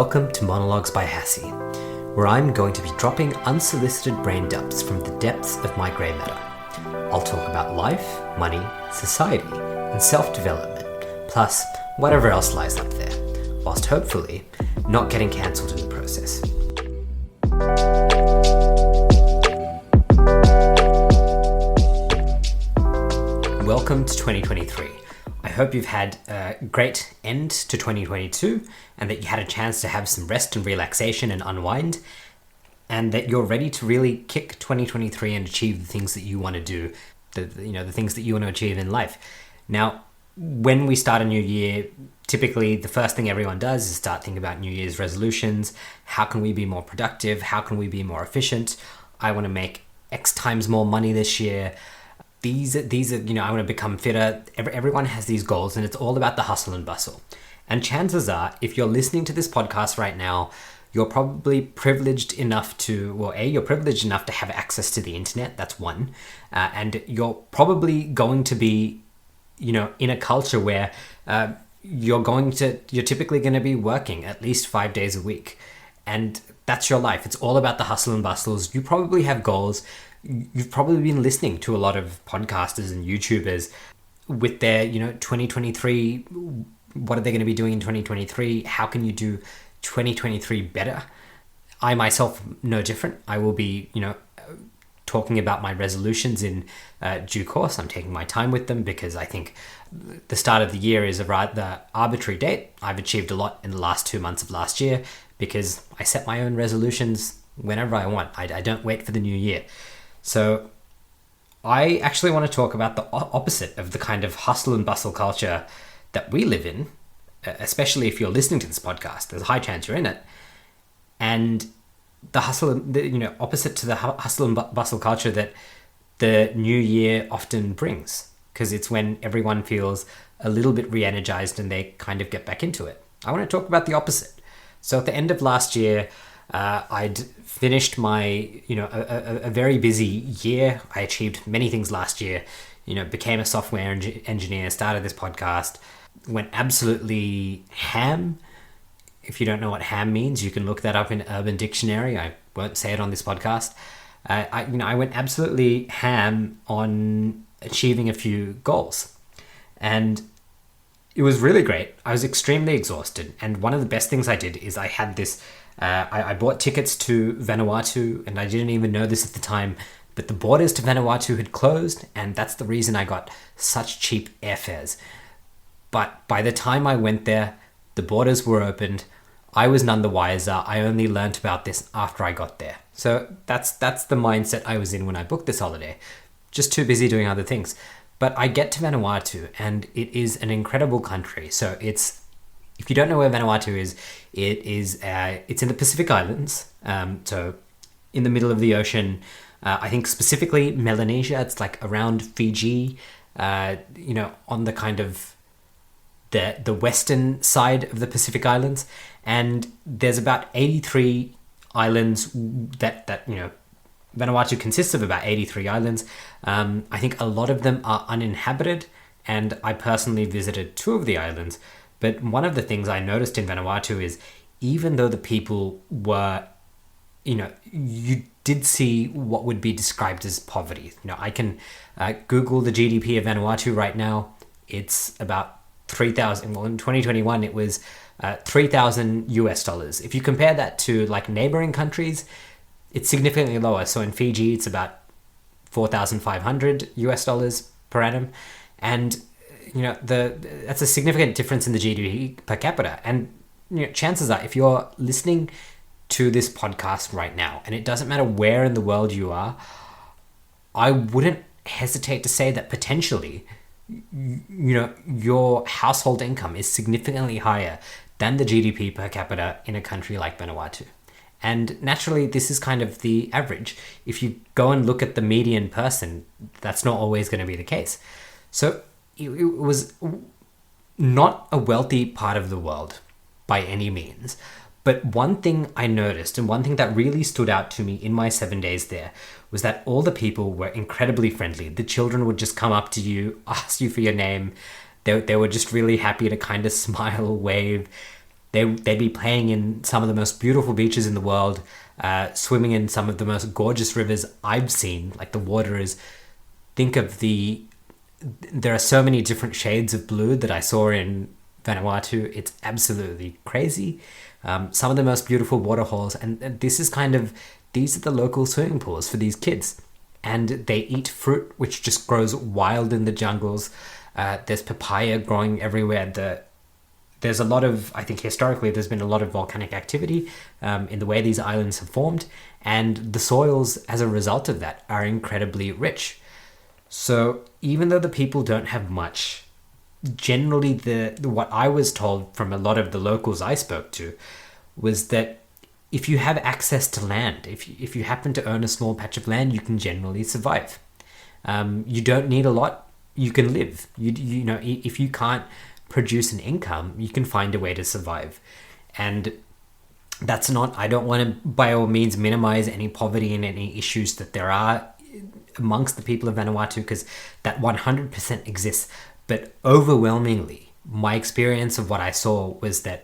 Welcome to Monologues by Hassie, where I'm going to be dropping unsolicited brain dumps from the depths of my grey matter. I'll talk about life, money, society, and self-development, plus whatever else lies up there, whilst hopefully not getting cancelled in the process. Welcome to 2023. I hope you've had a great end to 2022 and that you had a chance to have some rest and relaxation and unwind, and that you're ready to really kick 2023 and achieve the things that you want to do, the things that you want to achieve in life. Now, when we start a new year, typically the first thing everyone does is start thinking about New Year's resolutions. How can we be more productive? How can we be more efficient? I want to make X times more money this year. These are, I want to become fitter. Everyone has these goals, and it's all about the hustle and bustle. And chances are, if you're listening to this podcast right now, you're probably privileged enough to, you're privileged enough to have access to the internet. That's one. And you're probably going to be, in a culture where you're typically going to be working at least 5 days a week. And that's your life. It's all about the hustle and bustles. You probably have goals. You've probably been listening to a lot of podcasters and YouTubers with their, 2023, what are they going to be doing in 2023? How can you do 2023 better? I myself, no different. I will be, talking about my resolutions in due course. I'm taking my time with them because I think the start of the year is a rather arbitrary date. I've achieved a lot in the last 2 months of last year because I set my own resolutions whenever I want. I don't wait for the new year. So I actually want to talk about the opposite of the kind of hustle and bustle culture that we live in, especially if you're listening to this podcast. There's a high chance you're in it. And the opposite to the hustle and bustle culture that the new year often brings, because it's when everyone feels a little bit re-energized and they kind of get back into it. I want to talk about the opposite. So at the end of last year, I'd finished my, a very busy year. I achieved many things last year, became a software engineer, started this podcast, went absolutely ham. If you don't know what ham means, you can look that up in Urban Dictionary. I won't say it on this podcast. I went absolutely ham on achieving a few goals. And it was really great. I was extremely exhausted. And one of the best things I did is I had this... I bought tickets to Vanuatu, and I didn't even know this at the time, but the borders to Vanuatu had closed, and that's the reason I got such cheap airfares. But by the time I went there, the borders were opened. I was none the wiser. I only learnt about this after I got there. So that's the mindset I was in when I booked this holiday. Just too busy doing other things. But I get to Vanuatu, and it is an incredible country. So if you don't know where Vanuatu is, it's in the Pacific Islands. So in the middle of the ocean, I think specifically Melanesia. It's like around Fiji, on the kind of the western side of the Pacific Islands. And there's about 83 islands that Vanuatu consists of about 83 islands. I think a lot of them are uninhabited, and I personally visited 2 of the islands. But one of the things I noticed in Vanuatu is even though the people were, you did see what would be described as poverty. I can Google the GDP of Vanuatu right now. It's about 3,000. Well, in 2021, it was $3,000 US. If you compare that to like neighboring countries, it's significantly lower. So in Fiji, it's about $4,500 US per annum. And that's a significant difference in the GDP per capita. And chances are, if you're listening to this podcast right now, and it doesn't matter where in the world you are, I wouldn't hesitate to say that potentially, your household income is significantly higher than the GDP per capita in a country like Vanuatu. And naturally, this is kind of the average. If you go and look at the median person, that's not always going to be the case. So it was not a wealthy part of the world by any means. But one thing I noticed, and one thing that really stood out to me in my 7 days there, was that all the people were incredibly friendly. The children would just come up to you, ask you for your name. They were just really happy to kind of smile, wave. They'd be playing in some of the most beautiful beaches in the world, swimming in some of the most gorgeous rivers I've seen. Like the water is, think of there are so many different shades of blue that I saw in Vanuatu. It's absolutely crazy. Some of the most beautiful waterholes, and these are the local swimming pools for these kids. And they eat fruit, which just grows wild in the jungles. There's papaya growing everywhere. There's a lot of, I think historically, there's been a lot of volcanic activity in the way these islands have formed. And the soils, as a result of that, are incredibly rich. So even though the people don't have much, generally what I was told from a lot of the locals I spoke to was that if you have access to land, if you happen to own a small patch of land, you can generally survive. You don't need a lot. You can live. You know, if you can't produce an income, you can find a way to survive. And that's not, I don't want to by all means minimize any poverty and any issues that there are amongst the people of Vanuatu, because that 100% exists. But overwhelmingly, my experience of what I saw was that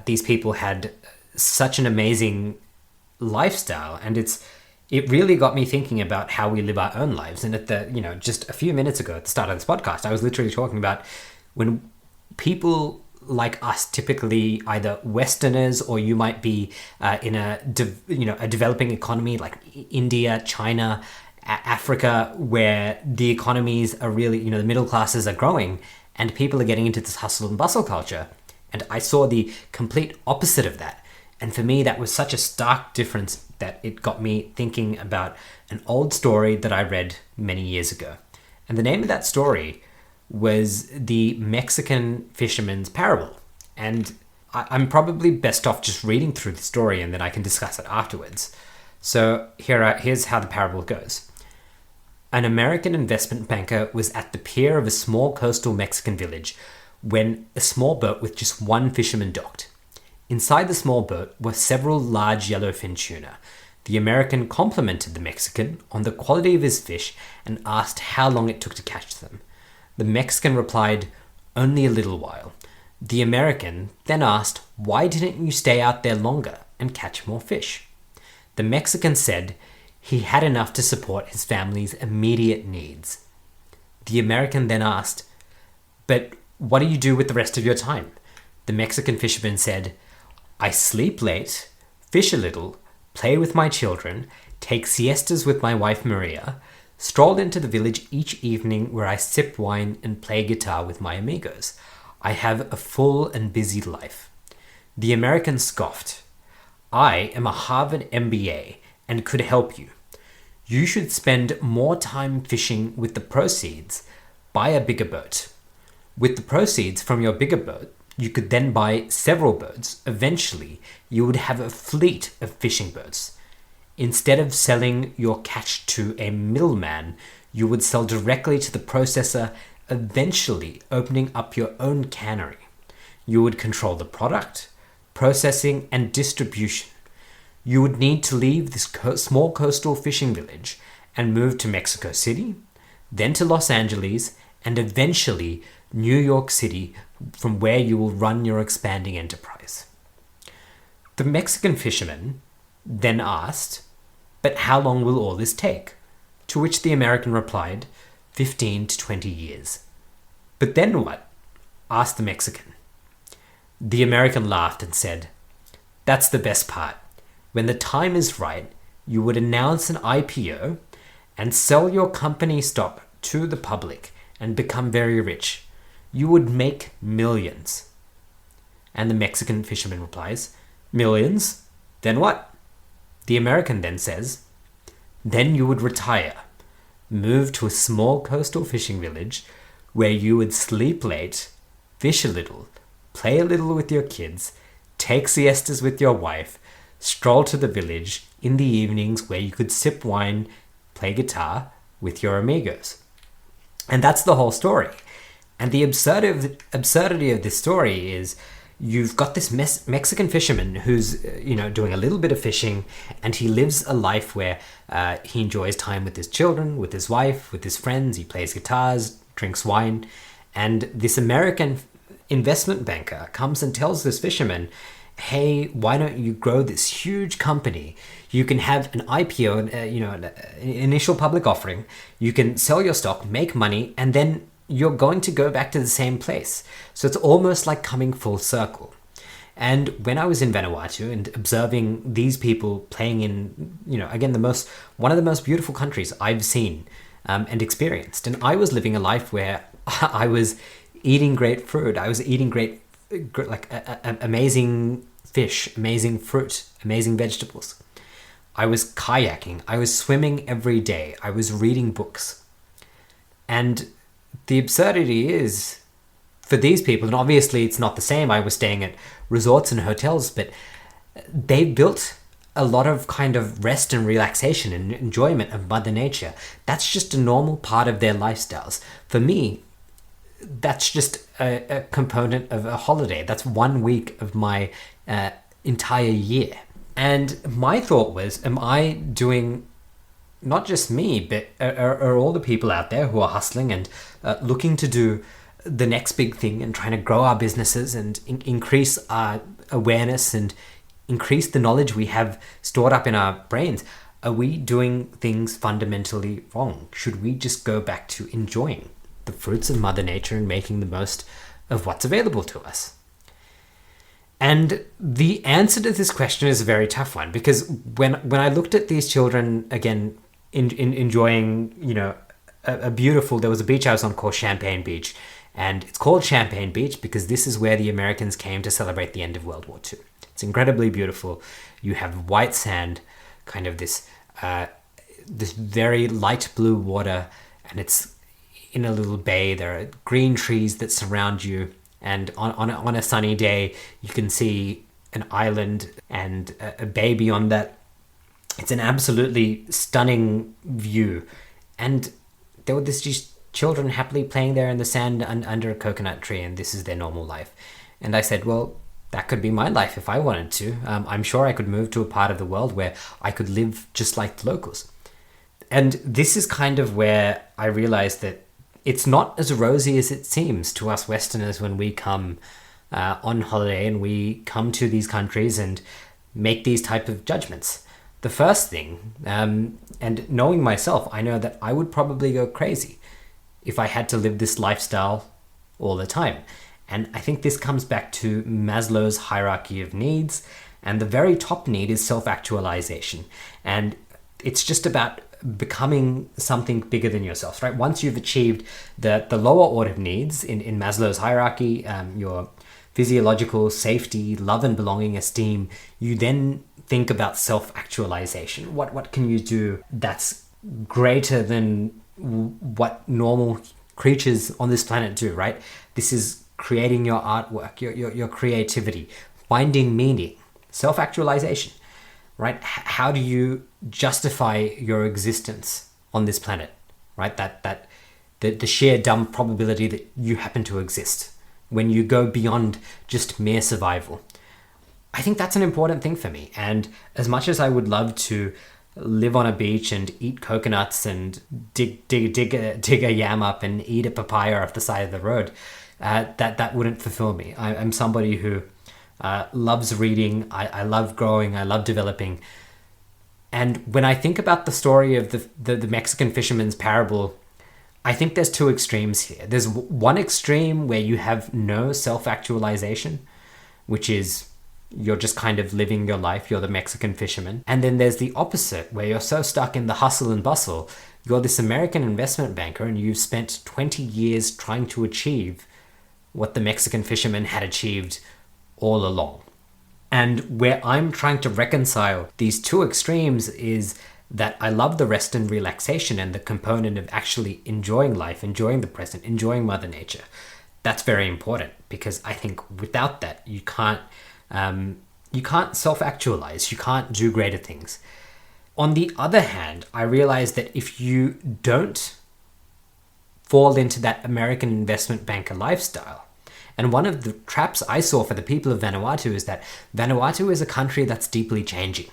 these people had such an amazing lifestyle, and it really got me thinking about how we live our own lives. And just a few minutes ago at the start of this podcast, I was literally talking about when people like us, typically either Westerners, or you might be in a developing economy like India, China, Africa, where the economies are really, the middle classes are growing and people are getting into this hustle and bustle culture. And I saw the complete opposite of that. And for me, that was such a stark difference that it got me thinking about an old story that I read many years ago. And the name of that story was the Mexican Fisherman's Parable. And I'm probably best off just reading through the story, and then I can discuss it afterwards. So here's how the parable goes. An American investment banker was at the pier of a small coastal Mexican village when a small boat with just one fisherman docked. Inside the small boat were several large yellowfin tuna. The American complimented the Mexican on the quality of his fish and asked how long it took to catch them. The Mexican replied, "Only a little while." The American then asked, "Why didn't you stay out there longer and catch more fish?" The Mexican said he had enough to support his family's immediate needs. The American then asked, "But what do you do with the rest of your time?" The Mexican fisherman said, "I sleep late, fish a little, play with my children, take siestas with my wife Maria, stroll into the village each evening where I sip wine and play guitar with my amigos. I have a full and busy life." The American scoffed. "I am a Harvard MBA and could help you. You should spend more time fishing with the proceeds. Buy a bigger boat. With the proceeds from your bigger boat, you could then buy several boats. Eventually, you would have a fleet of fishing boats. Instead of selling your catch to a middleman, you would sell directly to the processor, eventually opening up your own cannery. You would control the product, processing, and distribution. You would need to leave this small coastal fishing village and move to Mexico City, then to Los Angeles, and eventually New York City, from where you will run your expanding enterprise." The Mexican fisherman then asked, "But how long will all this take?" To which the American replied, 15 to 20 years. "But then what?" asked the Mexican. The American laughed and said, "That's the best part. When the time is right, you would announce an IPO and sell your company stock to the public and become very rich. You would make millions." And the Mexican fisherman replies, "Millions? Then what?" The American then says, "Then you would retire, move to a small coastal fishing village where you would sleep late, fish a little, play a little with your kids, take siestas with your wife, stroll to the village in the evenings where you could sip wine, play guitar with your amigos." And that's the whole story. And the absurdity of this story is you've got this Mexican fisherman who's doing a little bit of fishing, and he lives a life where he enjoys time with his children, with his wife, with his friends. He plays guitars, drinks wine. And this American investment banker comes and tells this fisherman, hey, why don't you grow this huge company? You can have an IPO, an initial public offering. You can sell your stock, make money, and then you're going to go back to the same place. So it's almost like coming full circle. And when I was in Vanuatu and observing these people playing in, again, one of the most beautiful countries I've seen and experienced. And I was living a life where I was eating great fruit. I was eating amazing fish, amazing fruit, amazing vegetables. I was kayaking. I was swimming every day. I was reading books. And the absurdity is, for these people, and obviously it's not the same, I was staying at resorts and hotels, but they built a lot of kind of rest and relaxation and enjoyment of Mother Nature. That's just a normal part of their lifestyles. For me, that's just a component of a holiday. That's 1 week of my entire year. And my thought was, am I doing, not just me, but are all the people out there who are hustling and looking to do the next big thing and trying to grow our businesses and increase our awareness and increase the knowledge we have stored up in our brains, are we doing things fundamentally wrong? Should we just go back to enjoying the fruits of Mother Nature and making the most of what's available to us? And the answer to this question is a very tough one, because when I looked at these children, again, enjoying, a beautiful, there was a beach I was on called Champagne Beach, and it's called Champagne Beach because this is where the Americans came to celebrate the end of World War II. It's incredibly beautiful. You have white sand, kind of this very light blue water, and it's in a little bay. There are green trees that surround you, and on a sunny day, you can see an island and a bay beyond that. It's an absolutely stunning view, and there were these children happily playing there in the sand under a coconut tree, and this is their normal life. And I said, well, that could be my life if I wanted to. I'm sure I could move to a part of the world where I could live just like the locals. And this is kind of where I realized that it's not as rosy as it seems to us Westerners when we come on holiday and we come to these countries and make these type of judgments. The first thing, and knowing myself, I know that I would probably go crazy if I had to live this lifestyle all the time. And I think this comes back to Maslow's hierarchy of needs, and the very top need is self-actualization. And it's just about becoming something bigger than yourself, right? Once you've achieved the lower order needs in Maslow's hierarchy, your physiological safety, love and belonging, esteem, you then think about self-actualization. What can you do that's greater than what normal creatures on this planet do, right? This is creating your artwork, your creativity, finding meaning, self-actualization, right? How do you justify your existence on this planet, right? The sheer dumb probability that you happen to exist when you go beyond just mere survival. I think that's an important thing for me. And as much as I would love to live on a beach and eat coconuts and dig a yam up and eat a papaya off the side of the road, that wouldn't fulfill me. I'm somebody who loves reading. I love growing. I love developing. And when I think about the story of the Mexican fisherman's parable, I think there's two extremes here. There's one extreme where you have no self-actualization, which is you're just kind of living your life. You're the Mexican fisherman. And then there's the opposite, where you're so stuck in the hustle and bustle. You're this American investment banker and you've spent 20 years trying to achieve what the Mexican fisherman had achieved all along. And where I'm trying to reconcile these two extremes is that I love the rest and relaxation and the component of actually enjoying life, enjoying the present, enjoying Mother Nature. That's very important, because I think without that, you can't self-actualize. You can't do greater things. On the other hand, I realize that if you don't fall into that American investment banker lifestyle, and one of the traps I saw for the people of Vanuatu is that Vanuatu is a country that's deeply changing.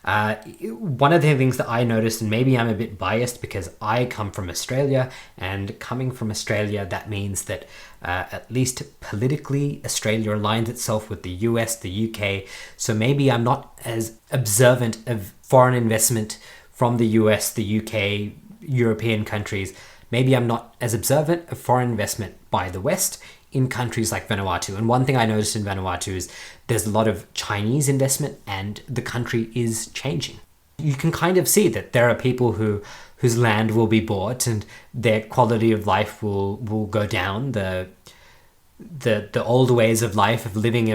One of the things that I noticed, and maybe I'm a bit biased because I come from Australia, and coming from Australia, that means that at least politically, Australia aligns itself with the US, the UK. So maybe I'm not as observant of foreign investment from the US, the UK, European countries. Maybe I'm not as observant of foreign investment by the West in countries like Vanuatu. And one thing I noticed in Vanuatu is there's a lot of Chinese investment, and the country is changing. You can kind of see that there are people whose land will be bought and their quality of life will go down. The old ways of life of living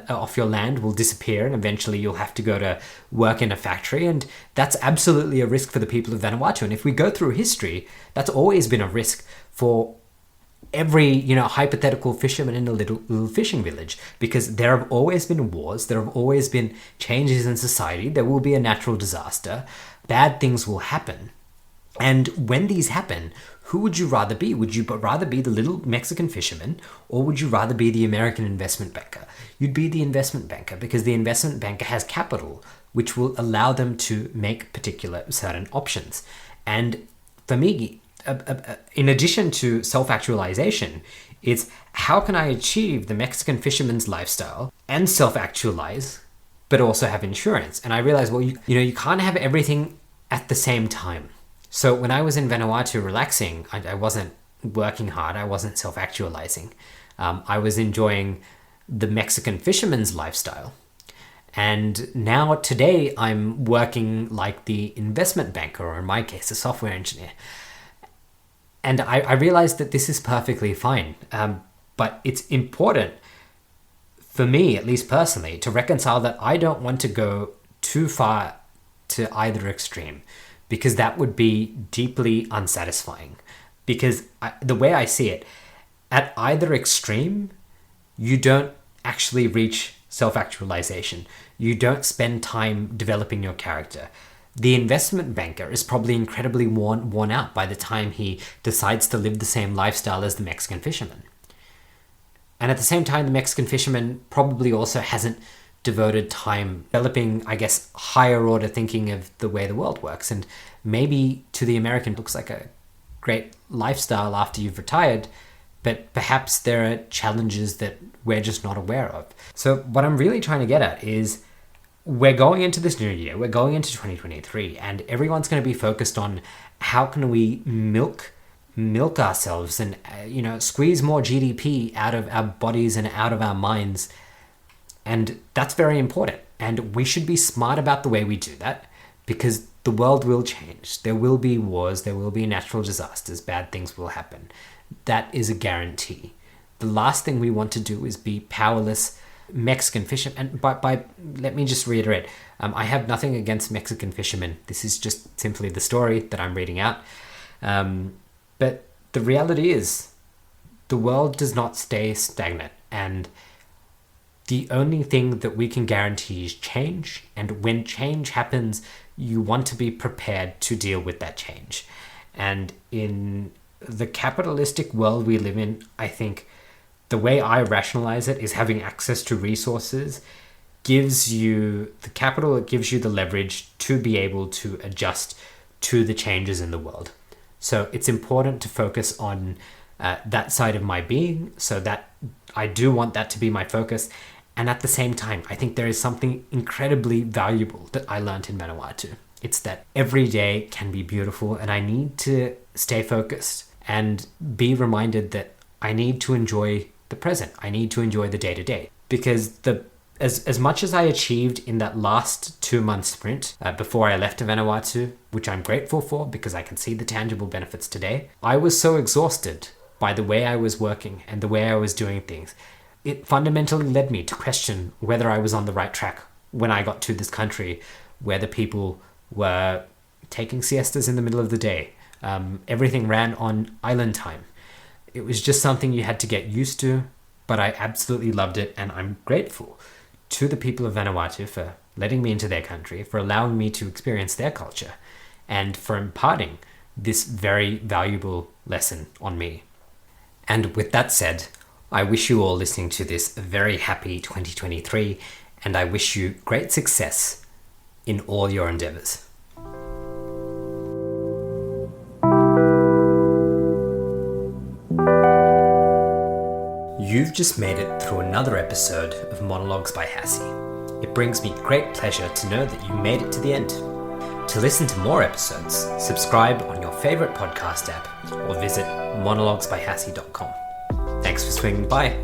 off your land will disappear, and eventually you'll have to go to work in a factory, and that's absolutely a risk for the people of Vanuatu. And if we go through history, that's always been a risk for every hypothetical fisherman in a little fishing village, because there have always been wars, there have always been changes in society, there will be a natural disaster, bad things will happen. And when these happen, who would you rather be? Would you rather be the little Mexican fisherman, or would you rather be the American investment banker? You'd be the investment banker, because the investment banker has capital which will allow them to make particular certain options. And for me, in addition to self-actualization, it's how can I achieve the Mexican fisherman's lifestyle and self-actualize, but also have insurance? And I realized, well, you can't have everything at the same time. So when I was in Vanuatu relaxing, I wasn't working hard, I wasn't self-actualizing. I was enjoying the Mexican fisherman's lifestyle. And now today I'm working like the investment banker, or in my case, a software engineer. And I realized that this is perfectly fine. But it's important for me, at least personally, to reconcile that I don't want to go too far to either extreme, because that would be deeply unsatisfying. Because the way I see it, at either extreme, you don't actually reach self-actualization. You don't spend time developing your character. The investment banker is probably incredibly worn out by the time he decides to live the same lifestyle as the Mexican fisherman. And at the same time, the Mexican fisherman probably also hasn't devoted time developing, I guess, higher order thinking of the way the world works. And maybe to the American, it looks like a great lifestyle after you've retired, but perhaps there are challenges that we're just not aware of. So what I'm really trying to get at is, we're going into this new year, we're going into 2023, and everyone's going to be focused on how can we milk ourselves and squeeze more GDP out of our bodies and out of our minds. And that's very important, and we should be smart about the way we do that, because the world will change. There will be wars, there will be natural disasters, bad things will happen. That is a guarantee. The last thing we want to do is be powerless Mexican fishermen. And let me just reiterate, I have nothing against Mexican fishermen. This is just simply the story that I'm reading out. But the reality is, the world does not stay stagnant, and the only thing that we can guarantee is change. And when change happens, you want to be prepared to deal with that change. And in the capitalistic world we live in, I think the way I rationalize it is having access to resources gives you the capital, it gives you the leverage to be able to adjust to the changes in the world. So it's important to focus on that side of my being, so that I do want that to be my focus. And at the same time, I think there is something incredibly valuable that I learned in Vanuatu. It's that every day can be beautiful, and I need to stay focused and be reminded that I need to enjoy the present. I need to enjoy the day-to-day, because as much as I achieved in that last 2-month sprint before I left Vanuatu, which I'm grateful for because I can see the tangible benefits today, I was so exhausted by the way I was working and the way I was doing things. It fundamentally led me to question whether I was on the right track when I got to this country where the people were taking siestas in the middle of the day. Everything ran on island time. It was just something you had to get used to, but I absolutely loved it, and I'm grateful to the people of Vanuatu for letting me into their country, for allowing me to experience their culture, and for imparting this very valuable lesson on me. And with that said, I wish you all listening to this a very happy 2023, and I wish you great success in all your endeavours. You've just made it through another episode of Monologues by Hassie. It brings me great pleasure to know that you made it to the end. To listen to more episodes, subscribe on your favourite podcast app or visit monologuesbyhassie.com. Thanks for swinging by.